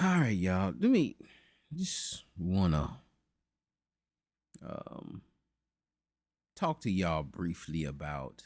All right, y'all. Let me just wanna um talk to y'all briefly about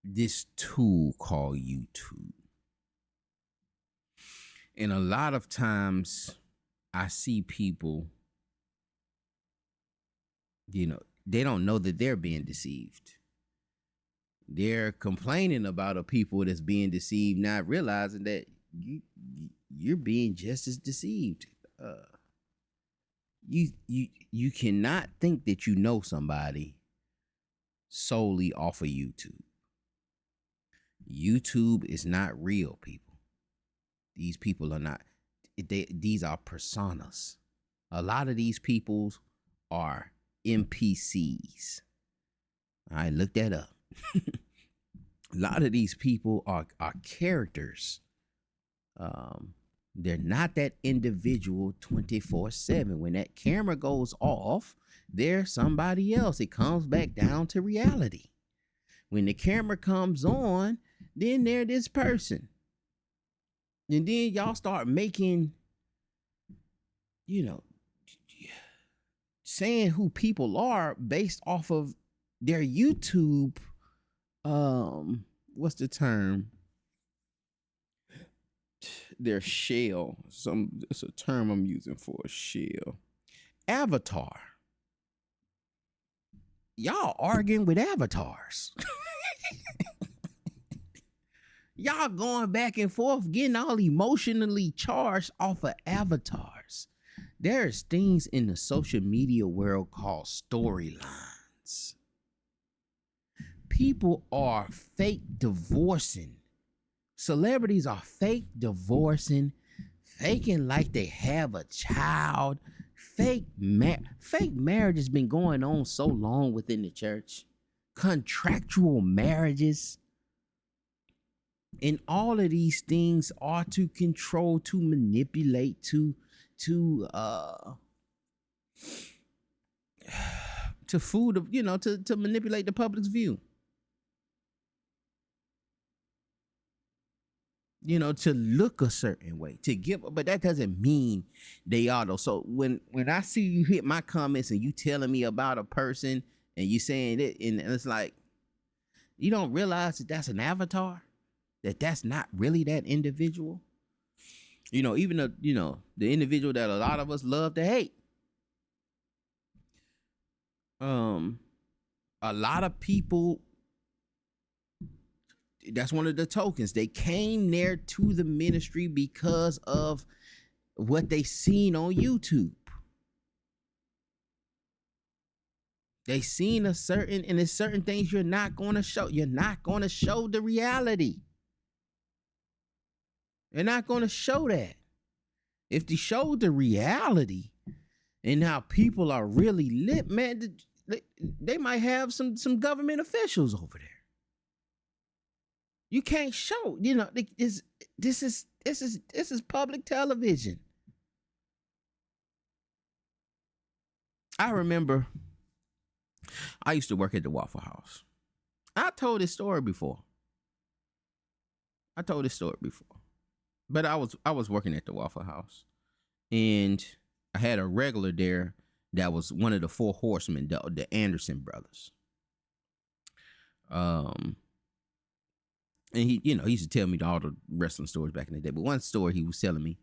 this tool called YouTube. And a lot of times I see people, they don't know that they're being deceived. They're complaining about a people that's being deceived, not realizing that you're being just as deceived. Uh you cannot think that you know somebody solely off of YouTube. YouTube is not real, people. These people are not. These are personas. A lot of these people are NPCs. I looked that up. A lot of these people are characters. Um, they're not that individual 24/7. When that camera goes off, they're somebody else. It comes back down to reality. When the camera comes on, then they're this person. And then y'all start making, you know, saying who people are based off of their YouTube, what's the term? Their shell. It's a term I'm using for a shell. Avatar. Y'all arguing with avatars. Y'all going back and forth, getting all emotionally charged off of avatars. There's things in the social media world called storylines. People are fake divorcing. Celebrities are fake divorcing, faking like they have a child. Fake marriage has been going on so long within the church. Contractual marriages. And all of these things are to control, to manipulate, to food, to manipulate the public's view. To look a certain way, to give, but that doesn't mean they are though. So when I see you hit my comments and you telling me about a person and you saying it, and it's like you don't realize that that's an avatar, that's not really that individual. Even the individual that a lot of us love to hate. A lot of people, that's one of the tokens. They came there to the ministry because of what they seen on YouTube. They seen and there's certain things you're not going to show. You're not going to show the reality. You're not going to show that. If they showed the reality and how people are really lit, man, they might have some government officials over there. You can't show, this is public television. I remember I used to work at the Waffle House. I told this story before. But I was working at the Waffle House, and I had a regular there that was one of the four horsemen, the Anderson brothers. And he used to tell me all the wrestling stories back in the day. But one story he was telling me,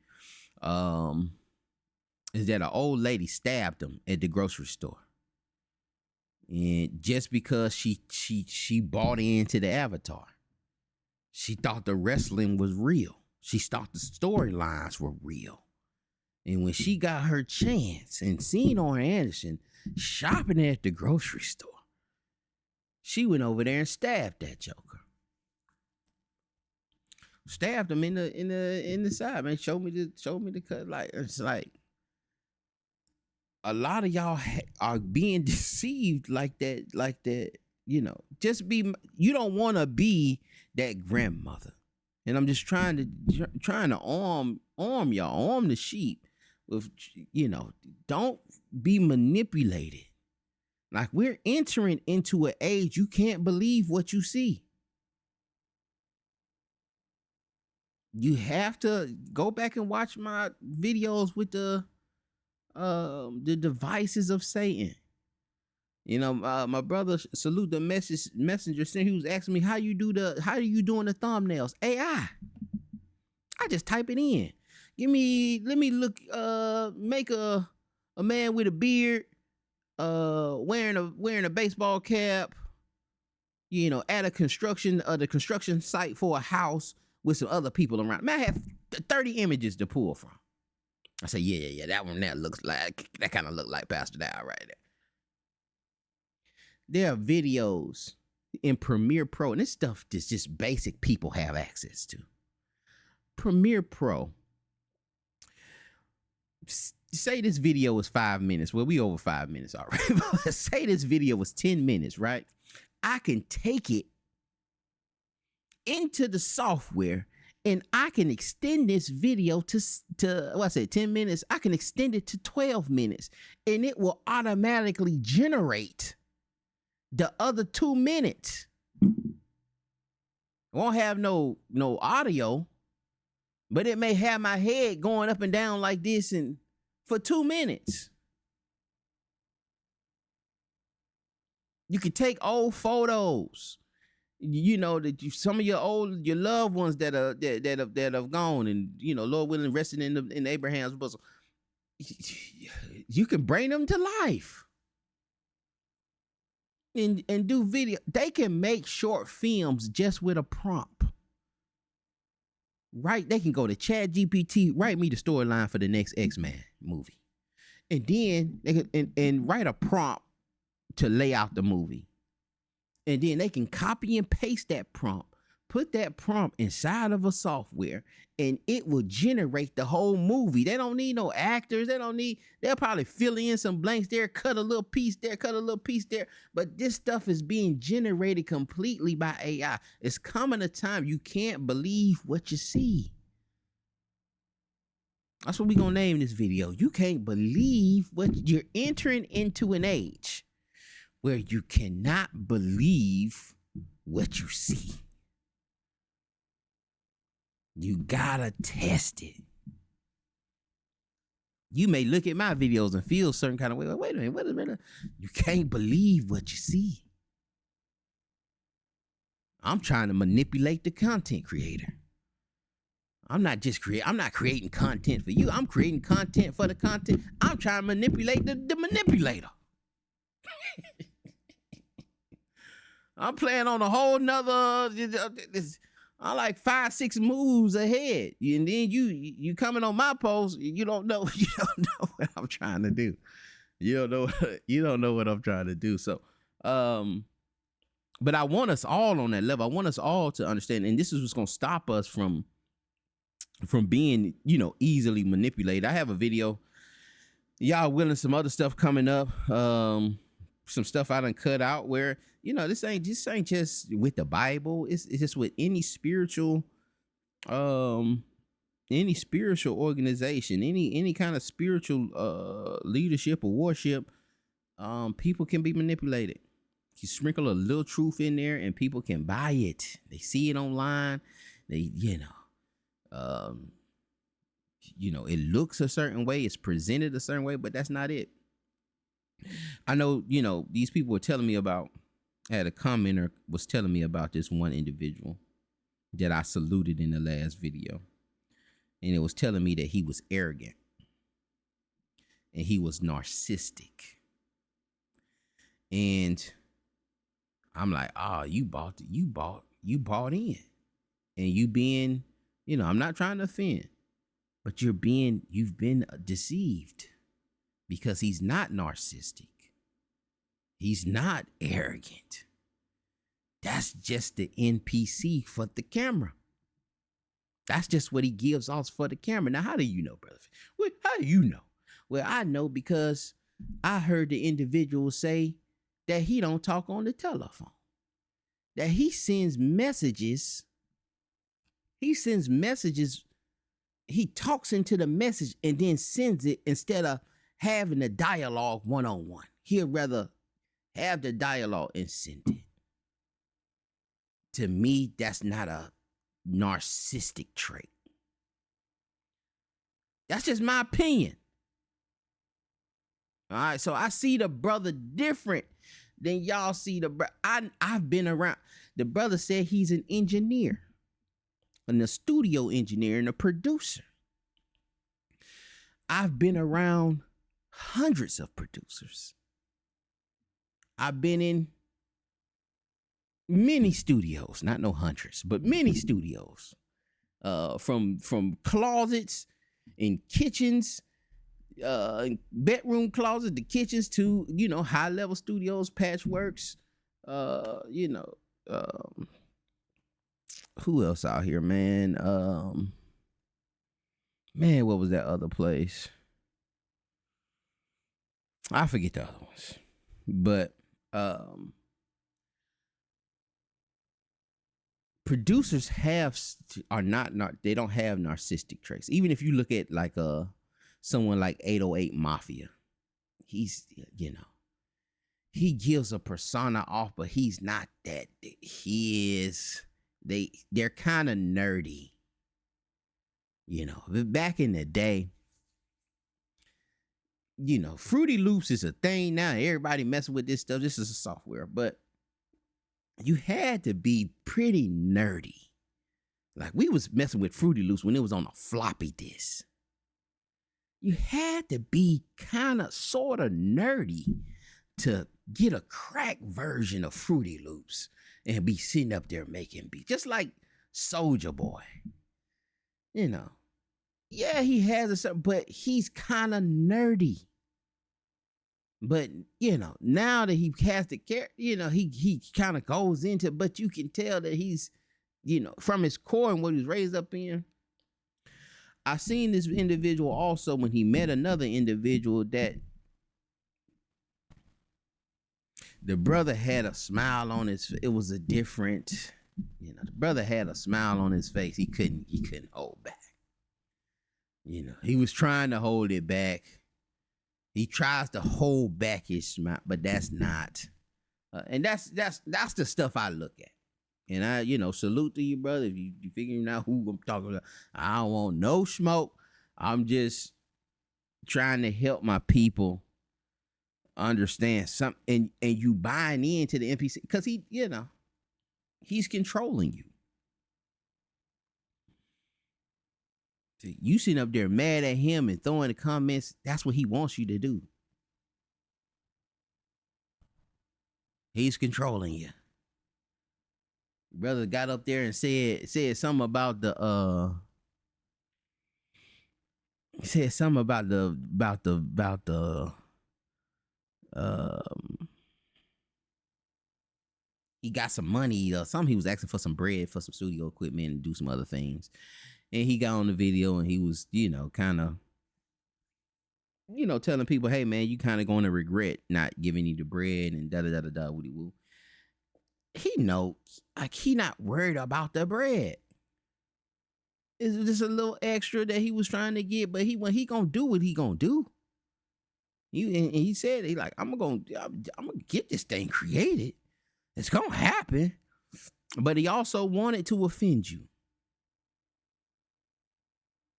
is that an old lady stabbed him at the grocery store, and just because she bought into the avatar, she thought the wrestling was real. She thought the storylines were real. And when she got her chance and seen Arn Anderson shopping at the grocery store, she went over there and stabbed that joker. Stabbed him in the side, man. Showed me the cut. Like, it's like a lot of y'all are being deceived like that. Just be. You don't want to be that grandmother. And I'm just trying to arm y'all, arm the sheep with, don't be manipulated. Like, we're entering into an age you can't believe what you see. You have to go back and watch my videos with the devices of Satan. You know, my brother salute the messenger saying, he was asking me how you doing the thumbnails. AI. I just type it in. Let me look, make a man with a beard, wearing a baseball cap, you know, at the construction site for a house with some other people around. Man, I have 30 images to pull from. I say, yeah, that kind of look like Pastor Dow right there. There are videos in Premiere Pro, and this stuff is just basic people have access to. Premiere Pro. Say this video was 5 minutes. Well, we over 5 minutes already. Say this video was 10 minutes, right? I can take it into the software and I can extend this video to 10 minutes. I can extend it to 12 minutes and it will automatically generate the other 2 minutes. Won't have no audio, but it may have my head going up and down like this and for 2 minutes. You can take old photos, you know, that some of your loved ones that have gone, and you know, Lord willing, resting in Abraham's bosom. You can bring them to life and do video. They can make short films just with a prompt. Right? They can go to ChatGPT, write me the storyline for the next X-Men movie. And then they can and write a prompt to lay out the movie. And then they can copy and paste that prompt, put that prompt inside of a software, and it will generate the whole movie. They don't need no actors. They'll probably fill in some blanks there, cut a little piece there, cut a little piece there. But this stuff is being generated completely by AI. It's coming a time you can't believe what you see. That's what we're going to name this video. You can't believe what you're entering into an age where you cannot believe what you see. You gotta test it. You may look at my videos and feel a certain kind of way. Wait a minute. You can't believe what you see. I'm trying to manipulate the content creator. I'm not creating content for you. I'm creating content for the content. I'm trying to manipulate the manipulator. I'm playing on a whole nother, I'm like 5-6 moves ahead. And then you coming on my post, you don't know what I'm trying to do. You don't know what I'm trying to do. So, but I want us all on that level. I want us all to understand, and this is what's going to stop us from being, easily manipulated. I have a video, y'all willing, some other stuff coming up. Some stuff I done cut out where, this ain't just with the Bible. It's just with any spiritual organization, any kind of spiritual leadership or worship. People can be manipulated. You sprinkle a little truth in there and people can buy it. They see it online. They, it looks a certain way. It's presented a certain way, but that's not it. I know, these people were telling me about, I had a commenter was telling me about this one individual that I saluted in the last video. And it was telling me that he was arrogant and he was narcissistic. And I'm like, you bought in. And you being, I'm not trying to offend, but you've been deceived. Because he's not narcissistic. He's not arrogant. That's just the NPC for the camera. That's just what he gives off for the camera. Now, how do you know, brother? Well, how do you know? Well, I know because I heard the individual say that he don't talk on the telephone. That he sends messages. He talks into the message and then sends it instead of having a dialogue one-on-one. He'd rather have the dialogue and send it. To me, that's not a narcissistic trait. That's just my opinion. All right, so I see the brother different than y'all see the brother. I've been around. The brother said he's an engineer, and a studio engineer, and a producer. I've been around hundreds of producers. I've been in many studios, not no hundreds, but many studios. From closets and kitchens, bedroom closets, the kitchens to, you know, high level studios, Patchworks, you know, who else out here, man? Man, what was that other place? I forget the other ones, but producers are not they don't have narcissistic traits. Even if you look at like someone like 808 Mafia, he's, you know, he gives a persona off, but he's not that. They're kind of nerdy, you know. Back in the day, you know, Fruity Loops is a thing now. Everybody messing with this stuff. This is a software, but you had to be pretty nerdy. Like, we was messing with Fruity Loops when it was on a floppy disk. You had to be kind of sort of nerdy to get a crack version of Fruity Loops and be sitting up there making beats. Just like Soulja Boy. You know. Yeah, he has but he's kind of nerdy. But, you know, now that he has the character, you know, he kind of goes into, but you can tell that he's, you know, from his core and what he was raised up in. I seen this individual also when he met another individual that the brother had a smile on his face. It was a different, you know, the brother had a smile on his face. He couldn't hold back. You know, he was trying to hold it back. He tries to hold back his smile, but that's not. And that's the stuff I look at. And I, you know, salute to you, brother. If you figuring out who I'm talking about, I don't want no smoke. I'm just trying to help my people understand something, and you buying into the NPC because he, you know, he's controlling you. You sitting up there mad at him and throwing the comments. That's what he wants you to do. He's controlling you. Brother got up there and said something about the said something about the he got some money or something. He was asking for some bread for some studio equipment and do some other things. And he got on the video and he was, you know, kind of, you know, telling people, hey, man, you kind of going to regret not giving you the bread and da-da-da-da-da, woody-woo. He know, like, he not worried about the bread. It's just a little extra that he was trying to get, but when he gonna do what he gonna do. And he said, he like, I'm gonna get this thing created. It's gonna happen. But he also wanted to offend you.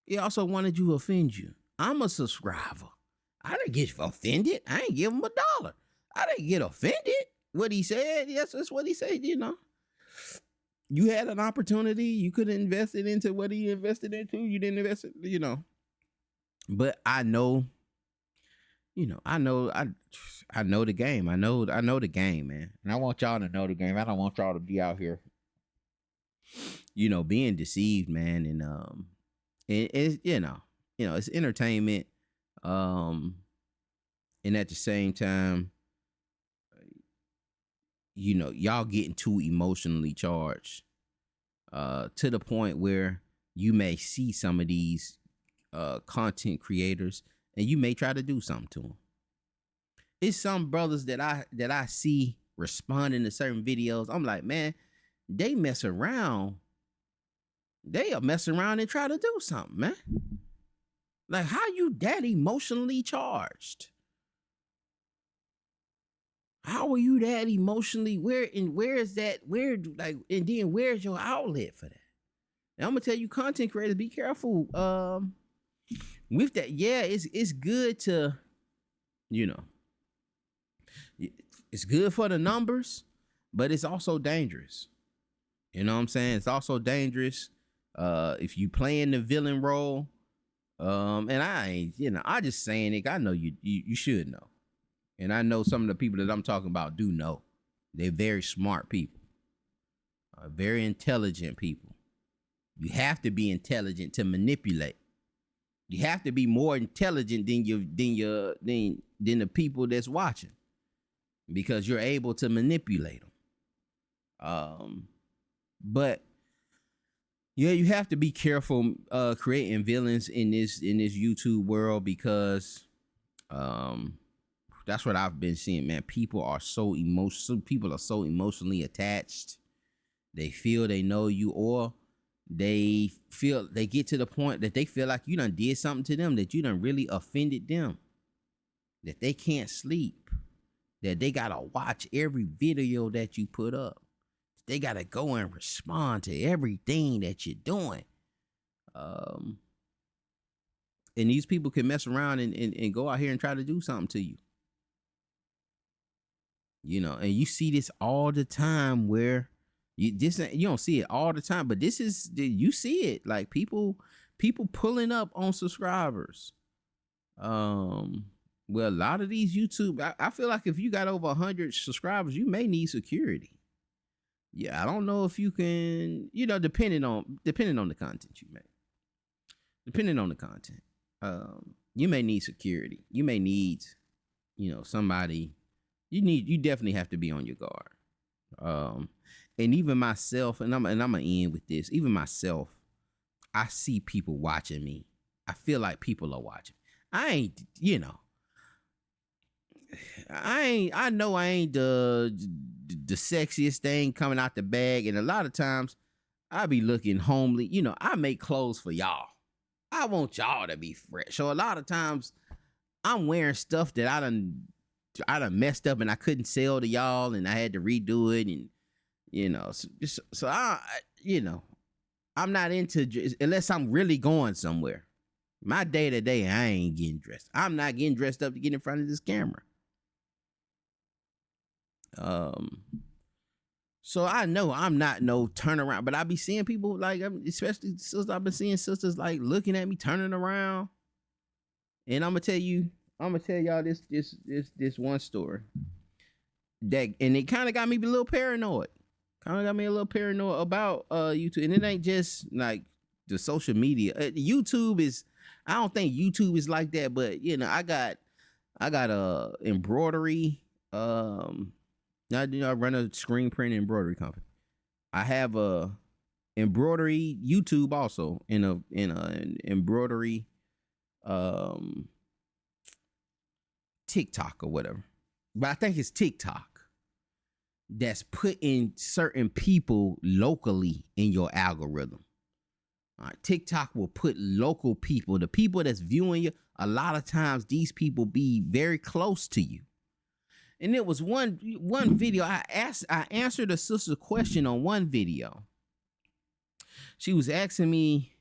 He also wanted you to offend you. I'm a subscriber. I didn't get offended. I ain't give him $1. I didn't get offended. What he said, yes, that's what he said, you know. You had an opportunity. You could have invested into what he invested into. You didn't invest, you know. But I know, you know, I know the game. I know the game, man. And I want y'all to know the game. I don't want y'all to be out here, you know, being deceived, man. And it's, you know, it's entertainment. And at the same time, you know, y'all getting too emotionally charged to the point where you may see some of these content creators and you may try to do something to them. It's some brothers that I see responding to certain videos. I'm like, man, they mess around. They'll mess around and try to do something, man. Like, how you that emotionally charged? How are you that emotionally? Where is that? And then where's your outlet for that? Now, I'm gonna tell you, content creators, be careful. with that, yeah, it's good to, you know, it's good for the numbers, but it's also dangerous. You know what I'm saying? It's also dangerous if you playing the villain role. And I ain't, I just saying it. I know you should know. And I know some of the people that I'm talking about do know. They're very smart people, very intelligent people. You have to be intelligent to manipulate. You have to be more intelligent than the people that's watching, because you're able to manipulate them. But yeah, you have to be careful creating villains in this YouTube world, because that's what I've been seeing, man. People are so emotionally attached. They feel they know you, or they get to the point that they feel like you done did something to them, that you done really offended them, that they can't sleep, that they gotta watch every video that you put up. They gotta go and respond to everything that you're doing. And these people can mess around and go out here and try to do something to you. And you see this all the time, where you don't see it all the time, but you see it, like people pulling up on subscribers. Well, a lot of these YouTube, I feel like if you got over 100 subscribers, you may need security. Yeah, I don't know if you can, depending on the content you make. Depending on the content, you may need security. You may need, somebody. You definitely have to be on your guard. And even myself, and I'm gonna end with this. Even myself, I see people watching me. I feel like people are watching. I know I ain't the sexiest thing coming out the bag, and a lot of times I be looking homely. I make clothes for y'all. I want y'all to be fresh. So a lot of times I'm wearing stuff that I done messed up and I couldn't sell to y'all, and I had to redo it, and so I I'm not into, unless I'm really going somewhere. My day to day, I ain't getting dressed. I'm not getting dressed up to get in front of this camera. So I know I'm not no turnaround, but I be seeing people, like, especially sisters. I've been seeing sisters like looking at me, turning around, and I'm gonna tell y'all this one story and it kind of got me a little paranoid. About YouTube, and it ain't just like the social media. YouTube is, I don't think YouTube is like that, but I got a embroidery. I run a screen print embroidery company. I have a embroidery YouTube also, in an embroidery TikTok or whatever. But I think it's TikTok that's putting certain people locally in your algorithm. All right, TikTok will put local people, the people that's viewing you. A lot of times these people be very close to you. And it was one video I answered a sister's question on one video. She was asking me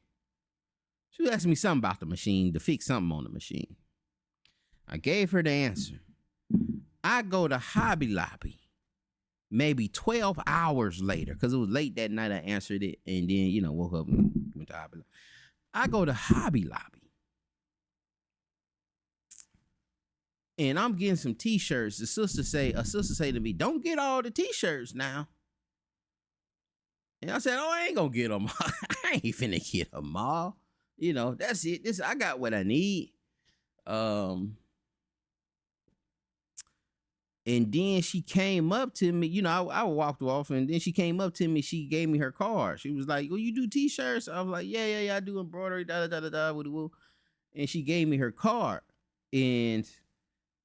something about the machine, to fix something on the machine. I gave her the answer. I go to Hobby Lobby maybe 12 hours later, because it was late that night. I answered it, and then woke up and went to Hobby Lobby. I go to Hobby Lobby, and I'm getting some t-shirts. A sister say to me, "Don't get all the t-shirts now." And I said, "Oh, I ain't gonna get them. I ain't finna get them all. That's it. I got what I need." And then she came up to me. I walked off, and then she came up to me. She gave me her card. She was like, "Well, you do t-shirts?" I was like, "Yeah, I do embroidery, woo." And she gave me her card, and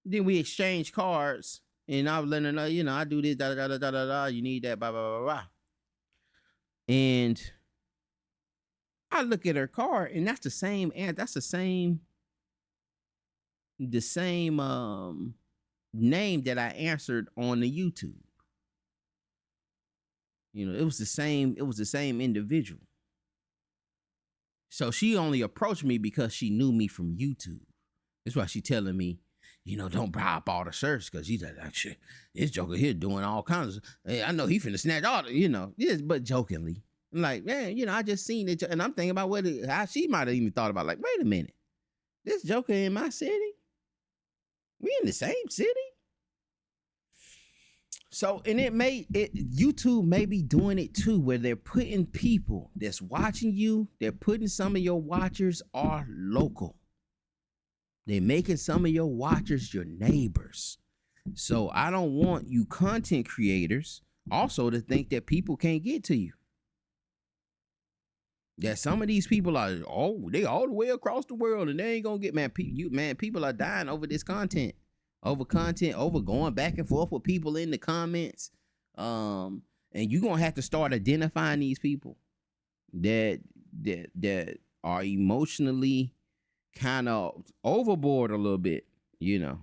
then we exchanged cards. And I was letting her know, I do this, you need that, blah, blah, blah, blah. And I look at her card, and that's the same name that I answered on the YouTube. It was the same individual. So she only approached me because she knew me from YouTube. That's why she telling me, don't buy up all the shirts because she's like, shit, this joker here doing all kinds of, hey, I know he finna snatch all the, yes, but jokingly. I'm like, man, I just seen it. And I'm thinking about how she might have even thought about, like, wait a minute, this joker in my city? We in the same city? So, and YouTube may be doing it too, where they're putting people that's watching you, they're putting some of your watchers are local. They're making some of your watchers your neighbors. So I don't want you content creators also to think that people can't get to you. That some of these people are, they all the way across the world and they ain't gonna get, people are dying over this content. Over going back and forth with people in the comments. And you're gonna have to start identifying these people that are emotionally kind of overboard a little bit, and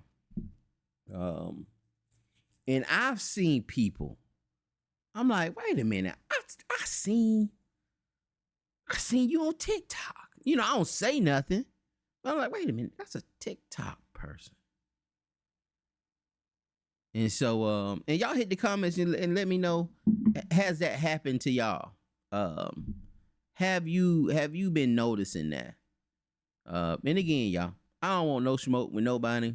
I've seen people, I'm like, wait a minute, I seen you on TikTok. I don't say nothing, but I'm like, wait a minute, that's a TikTok person. And so, and y'all hit the comments and let me know, has that happened to y'all? Have you been noticing that? And again, y'all, I don't want no smoke with nobody.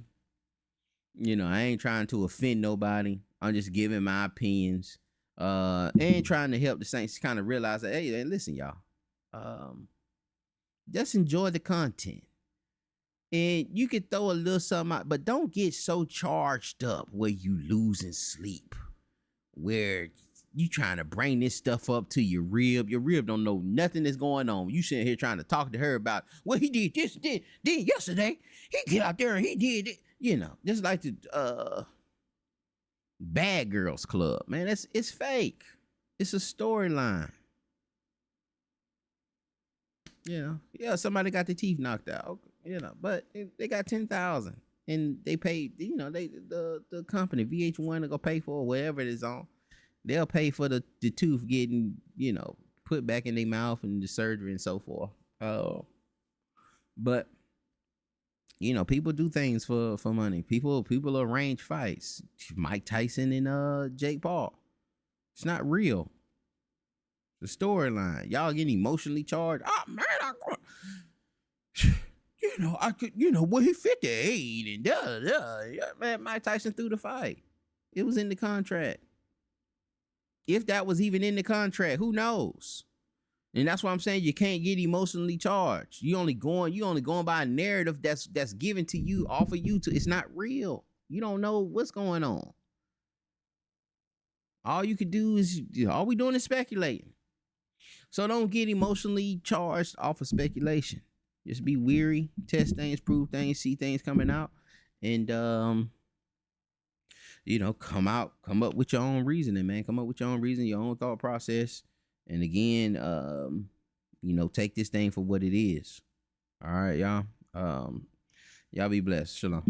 I ain't trying to offend nobody. I'm just giving my opinions. And trying to help the Saints kind of realize that, hey, listen, y'all, just enjoy the content. And you could throw a little something out, but don't get so charged up where you losing sleep, where you trying to bring this stuff up to your rib. Your rib don't know nothing that's going on. You sitting here trying to talk to her about, well, he did this, did yesterday. He get out there and he did it. Just like the Bad Girls Club, man. It's fake. It's a storyline. Yeah, somebody got their teeth knocked out. But they got 10,000 and they paid, the company VH1 to go pay for whatever it is on. They'll pay for the tooth getting, put back in their mouth and the surgery and so forth. But people do things for money. People arrange fights. Mike Tyson and Jake Paul. It's not real. The storyline. Y'all getting emotionally charged. Oh man, I could, well, he 58 and yeah, man, Mike Tyson threw the fight. It was in the contract. If that was even in the contract, who knows? And that's why I'm saying you can't get emotionally charged. You only going by a narrative that's given to you off of YouTube. It's not real. You don't know what's going on. All you could do is, all we doing is speculating. So don't get emotionally charged off of speculation. Just be weary, test things, prove things, see things coming out, and come up with your own reasoning, man. Come up with your own reason, your own thought process. And again, take this thing for what it is. All right, y'all. Y'all be blessed. Shalom.